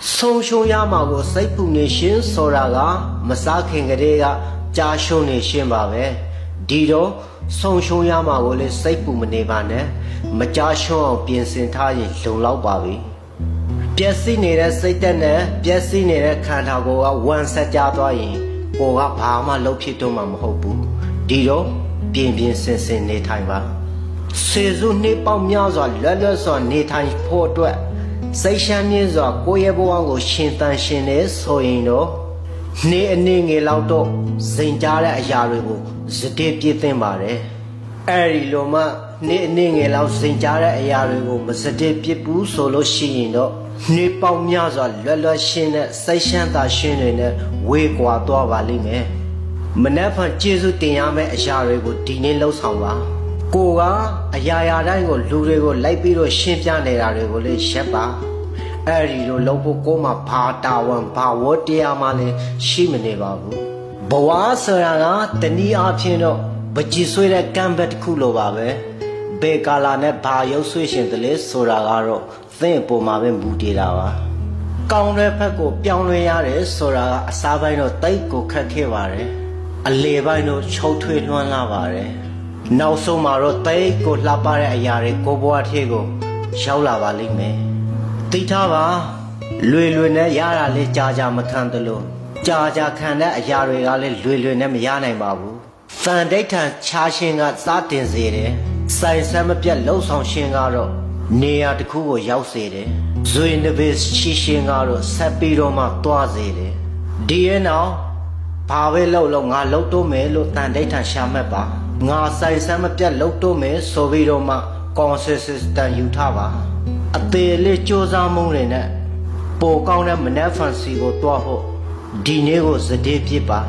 ဆုံးရှုံးရမှာကိုစိတ်ပူနေရှင်ဆိုတာကမစားခင်ကလေးကကြားရှုံးနေရှင်ပါပဲဒီတော့ဆုံးရှုံးရမှာကိုလည်းစိတ်ပူမနေပါနဲ့မကြားရှုံးအောင်ပြင်ဆင်ထားရင်လုံလောက်ပါပြီပျက်စီးနေတဲ့စိတ်သက်နဲ့ပျက်စီးနေတဲ့ခန္ဓာကိုယ်ကဝန်ဆက်ကြသွားရင်ကိုယ်ကဘာမှလုပ်ဖြစ်တော့မှာမဟုတ်ဘူးဒီတော့ပြင်ဆင်နေထိုင်ပါစေစုနှစ်ပေါင်းများစွာလွတ်စွာနေထိုင်ဖို့အတွက်စိတ်ရှမ်းမြင့်စွာကိုယ့်ရဲ့ဘဝကိုရှင်သန်ရှင်နေဆိုရင်တော့နေ့အနေငယ်လောက်တော့စိန်ကြားတဲ့အရာတွေကိုစတဲ့ပြည့်သိမ့်ပါတယ်အဲ့ဒီလိုမှနေ့အနေငယ်လောက်စိန်ကြားတဲ့အရာတွေကိုမစတဲ့ပြည့်ဘူးဆိုလို့ရှိရင်တော့နေ့ပေါင်းများစွာလွတ်ရှင်တဲ့စိတ်ရှမ်းသာရှင်တွေနဲ့ဝေးကွာသွားပါလိမ့်မယ်မနှက်ဖန်ကျေးဇူးတင်ရမယ့်အရာတွေကိုဒီနေ့လှုပ်ဆောင်ပါကိုကအရာတိုင်းကိုလူတွေကိုလိုက်ပြီးတော့ရှင်းပြနေတာတွေကိုလည်းရက်ပါအဲ့ဒီလိုလုပ်ဖို့ကိုမှဘာတာဝန်ဘာဝတ္တရားမှလည်းရှိမနေပါဘူးဘဝဆိုတာကတနည်းအားဖြင့်တော့ပကြည်ဆွေးတဲ့ကံပဲတစ်ခုလိုပါပဲဘယ်ကာလာနဲ့ဘာရုပ်ဆွေးရှင်တလဲဆိုတာကတော့သင်အပေါ်မှာပဲမူတည်တာပါကောင်းတဲ့ဘက်ကိုပြောင်းလဲရတယ်ဆိုတာကအစားပိုင်းတော့တိတ်ကိုခက်ခဲပါတယ်အလေပိုင်းတော့ချုပ်ထွေးလွှမ်းလာပါတယ်နောက်ဆုံးမှာတော့တိတ်ကိုလှပတဲ့အရာတွေကိုဘဝထဲကိုရောက်လာပါလိမ့်မယ်သိထားပါလွယ်နဲ့ရတာလေကြာမခံသလိုကြာခံတဲ့အရာတွေကလည်းလွယ်နဲ့မရနိုင်ပါဘူးသံဒိဋ္ဌံချားရှင်ကစတင်စေတယ်စိုင်ဆမ်းမပြတ်လှုပ်ဆောင်ရှင်ကတော့နေရာတစ်ခုကိုရောက်စေတယ်ဇွေနဘေးချီရှင်ကတော့ဆက်ပြီးတော့မှတွားစေတယ်ဒီရဲ့နောက်ဘာပဲလုပ်ငါလှုပ်တော့မယ်လို့သံဒိဋ္ဌံရှာမှတ်ပါငါစိုင်ဆမ်းမပြတ်လှုပ်တော့မယ်ဆိုပြီးတော့မှ consistent ယူထားပါအသေးလေးစ조사မှုတွေနဲ့ပိုကောင်းတဲ့မနက်ဖန်စီကိုတွားဖို့ဒီနေ့ကိုစတဲ့ပြစ်ပါ